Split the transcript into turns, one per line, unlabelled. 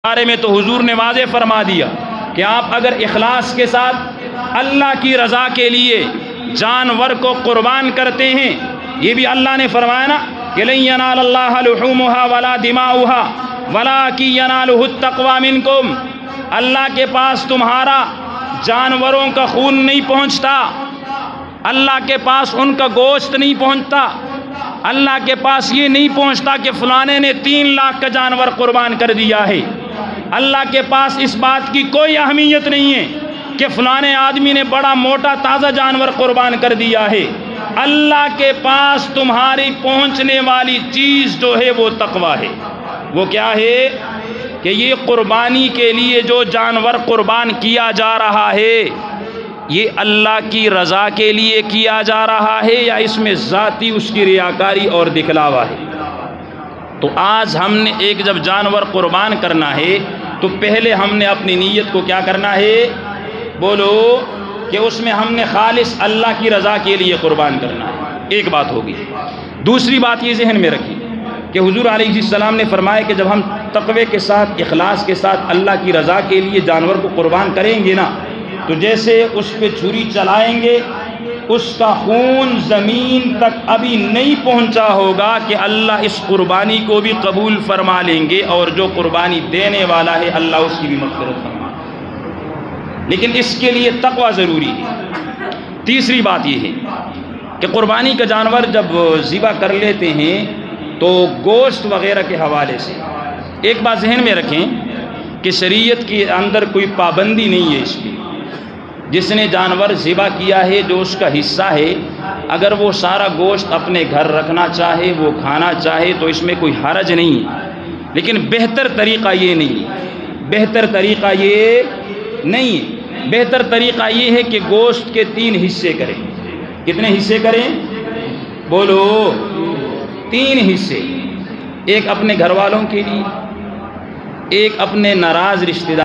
بارے میں تو حضور نے واضح فرما دیا کہ آپ اگر اخلاص کے ساتھ اللہ کی رضا کے لیے جانور کو قربان کرتے ہیں، یہ بھی اللہ نے فرمایا نا کہ لن ینال اللہ لحومها ولا دماؤها ولکن ینالہ التقوی منکم، اللہ کے پاس تمہارا جانوروں کا خون نہیں پہنچتا، اللہ کے پاس ان کا گوشت نہیں پہنچتا، اللہ کے پاس یہ نہیں پہنچتا کہ فلانے نے 3 لاکھ کا جانور قربان کر دیا ہے، اللہ کے پاس اس بات کی کوئی اہمیت نہیں ہے کہ فلانے آدمی نے بڑا موٹا تازہ جانور قربان کر دیا ہے۔ اللہ کے پاس تمہاری پہنچنے والی چیز جو ہے وہ تقوی ہے۔ وہ کیا ہے کہ یہ قربانی کے لیے جو جانور قربان کیا جا رہا ہے یہ اللہ کی رضا کے لیے کیا جا رہا ہے یا اس میں ذاتی اس کی ریاکاری اور دکھلاوا ہے؟ تو آج ہم نے ایک جب جانور قربان کرنا ہے تو پہلے ہم نے اپنی نیت کو کیا کرنا ہے؟ بولو کہ اس میں ہم نے خالص اللہ کی رضا کے لیے قربان کرنا ہے، ایک بات ہوگی۔ دوسری بات یہ ذہن میں رکھی کہ حضور علیہ السلام نے فرمایا کہ جب ہم تقوی کے ساتھ اخلاص کے ساتھ اللہ کی رضا کے لیے جانور کو قربان کریں گے نا تو جیسے اس پہ چھری چلائیں گے اس کا خون زمین تک ابھی نہیں پہنچا ہوگا کہ اللہ اس قربانی کو بھی قبول فرما لیں گے اور جو قربانی دینے والا ہے اللہ اس کی بھی مغفرت فرما، لیکن اس کے لیے تقوی ضروری ہے۔ تیسری بات یہ ہے کہ قربانی کا جانور جب ذبح کر لیتے ہیں تو گوشت وغیرہ کے حوالے سے ایک بات ذہن میں رکھیں کہ شریعت کے اندر کوئی پابندی نہیں ہے اس کی۔ جس نے جانور ذبح کیا ہے جو اس کا حصہ ہے اگر وہ سارا گوشت اپنے گھر رکھنا چاہے وہ کھانا چاہے تو اس میں کوئی حرج نہیں ہے، لیکن بہتر طریقہ یہ نہیں ہے، بہتر طریقہ یہ نہیں ہے، بہتر طریقہ یہ ہے کہ گوشت کے 3 حصے کریں۔ کتنے حصے کریں؟ بولو 3 حصے، ایک اپنے گھر والوں کے لیے، ایک اپنے ناراض رشتہ دار